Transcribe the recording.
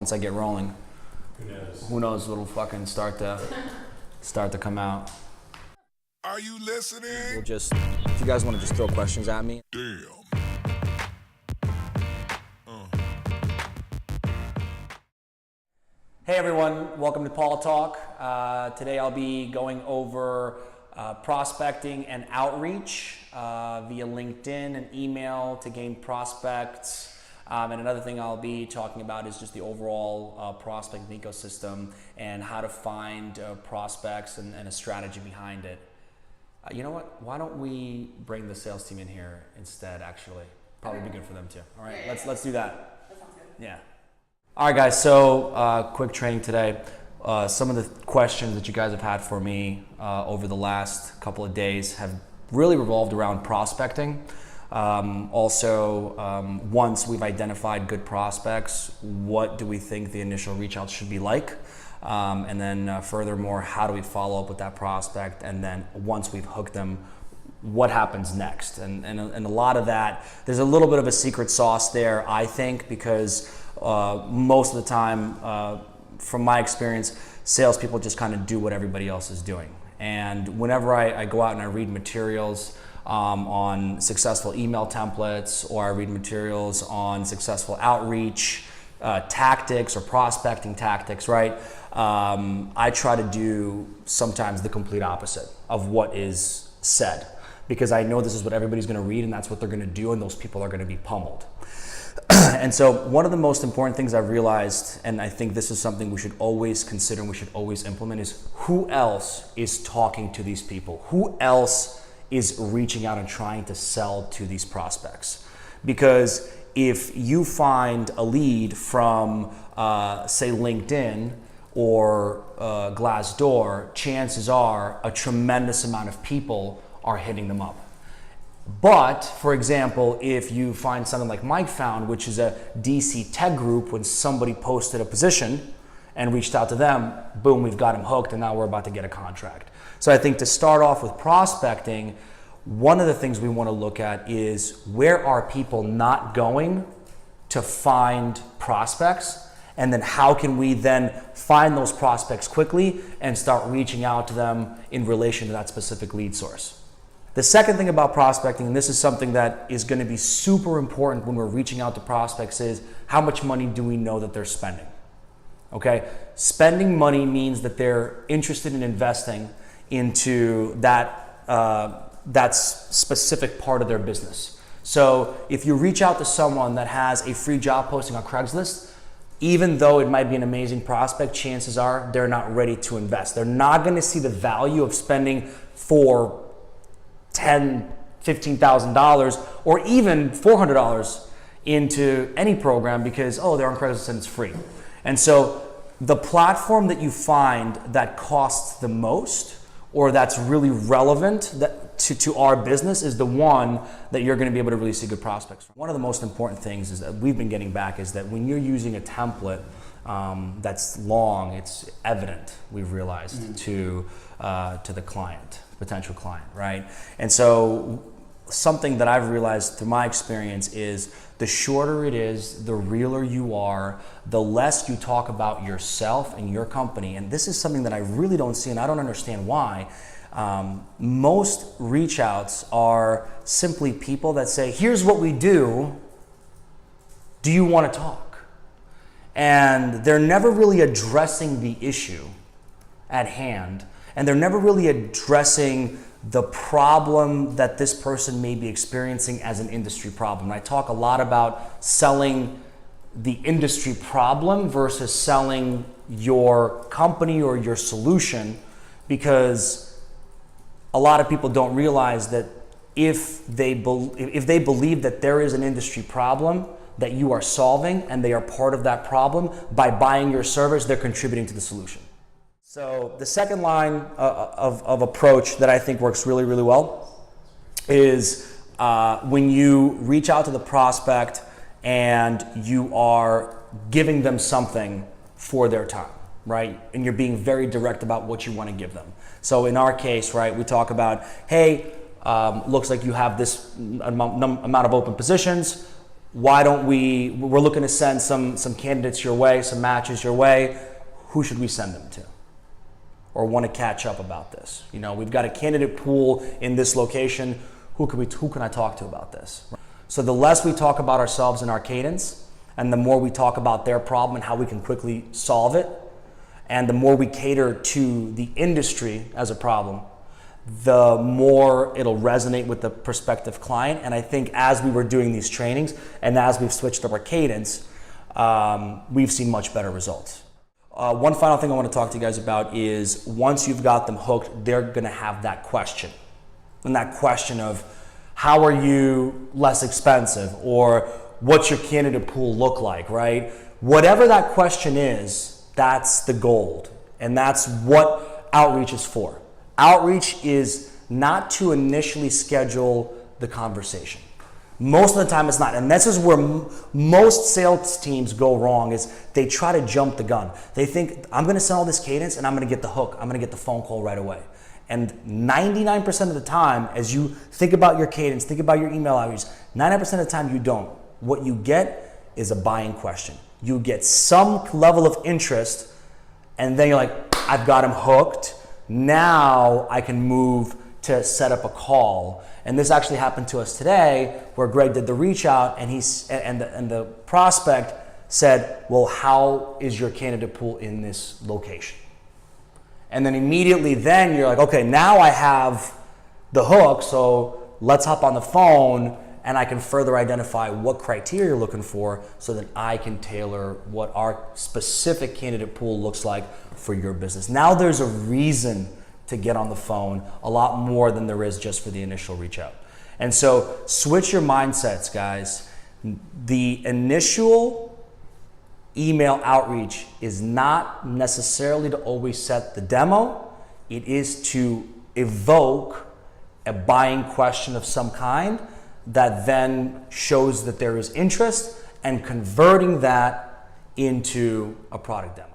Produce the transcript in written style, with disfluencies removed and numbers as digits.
Once I get rolling, who knows what'll fucking start to come out. Are you listening? We'll just, if you guys want to just throw questions at me. Damn. Hey everyone, welcome to Paul Talk. Today I'll be going over prospecting and outreach via LinkedIn and email to gain prospects. And another thing I'll be talking about is just the overall prospecting ecosystem and how to find prospects and a strategy behind it. You know what? Why don't we bring the sales team in here instead, actually? Probably be good for them too. All right, let's do that. That sounds good. Yeah. All right, guys, so quick training today. Some of the questions that you guys have had for me over the last couple of days have really revolved around prospecting. Once we've identified good prospects, what do we think the initial reach out should be like? And then furthermore, how do we follow up with that prospect? And then once we've hooked them, what happens next? And a lot of that, there's a little bit of a secret sauce there, I think, because most of the time, from my experience, salespeople just kind of do what everybody else is doing. And whenever I go out and I read materials on successful email templates, or I read materials on successful outreach tactics or prospecting tactics, right? I try to do sometimes the complete opposite of what is said, because I know this is what everybody's going to read and that's what they're going to do, and those people are going to be pummeled. And so one of the most important things I've realized, and I think this is something we should always consider and we should always implement, is who else is talking to these people? Who else is reaching out and trying to sell to these prospects? Because if you find a lead from, say, LinkedIn or Glassdoor, chances are a tremendous amount of people are hitting them up. But, for example, if you find something like Mike found, which is a DC tech group, when somebody posted a position and reached out to them, boom, we've got him hooked, and now we're about to get a contract. So I think to start off with prospecting, one of the things we want to look at is where are people not going to find prospects, and then how can we then find those prospects quickly and start reaching out to them in relation to that specific lead source. The second thing about prospecting, and this is something that is going to be super important when we're reaching out to prospects, is how much money do we know that they're spending? Okay, spending money means that they're interested in investing into that specific part of their business. So if you reach out to someone that has a free job posting on Craigslist, even though it might be an amazing prospect, chances are they're not ready to invest. They're not going to see the value of spending for $10,000, $15,000 or even $400 into any program because, oh, they're on Craigslist and it's free. And so the platform that you find that costs the most or that's really relevant to our business is the one that you're going to be able to really see good prospects from. One of the most important things is that we've been getting back is that when you're using a template that's long, it's evident, we've realized, to the client, potential client, right? And so something that I've realized through my experience is the shorter it is, the realer you are, the less you talk about yourself and your company. And this is something that I really don't see, and I don't understand why. Most reach outs are simply people that say, here's what we do, do you want to talk? And they're never really addressing the issue at hand, and they're never really addressing the problem that this person may be experiencing as an industry problem. And I talk a lot about selling the industry problem versus selling your company or your solution, because a lot of people don't realize that if they believe that there is an industry problem that you are solving and they are part of that problem, by buying your service, they're contributing to the solution. So the second line of approach that I think works really, really well is when you reach out to the prospect and you are giving them something for their time, right? And you're being very direct about what you want to give them. So in our case, right, we talk about, hey, looks like you have this amount of open positions. we're looking to send some candidates your way, some matches your way. Who should we send them to? Or want to catch up about this? You know, we've got a candidate pool in this location. Who can I talk to about this? So the less we talk about ourselves and our cadence, and the more we talk about their problem and how we can quickly solve it, and the more we cater to the industry as a problem, the more it'll resonate with the prospective client. And I think as we were doing these trainings and as we've switched up our cadence, we've seen much better results. One final thing I want to talk to you guys about is once you've got them hooked, they're going to have that question. And that question of how are you less expensive, or what's your candidate pool look like, right? Whatever that question is, that's the gold. And that's what outreach is for. Outreach is not to initially schedule the conversation. Most of the time it's not. And this is where most sales teams go wrong, is they try to jump the gun. They think, I'm going to send all this cadence and I'm going to get the hook. I'm going to get the phone call right away. And 99% of the time, as you think about your cadence, think about your email outreach, 99% of the time you don't. What you get is a buying question. You get some level of interest, and then you're like, I've got him hooked. Now I can move to set up a call. And this actually happened to us today, where Greg did the reach out, and the prospect said, well, how is your candidate pool in this location? And then immediately then you're like, okay, now I have the hook, so let's hop on the phone and I can further identify what criteria you're looking for so that I can tailor what our specific candidate pool looks like for your business. Now there's a reason to get on the phone, a lot more than there is just for the initial reach out. And so switch your mindsets, guys. The initial email outreach is not necessarily to always set the demo. It is to evoke a buying question of some kind that then shows that there is interest, and converting that into a product demo.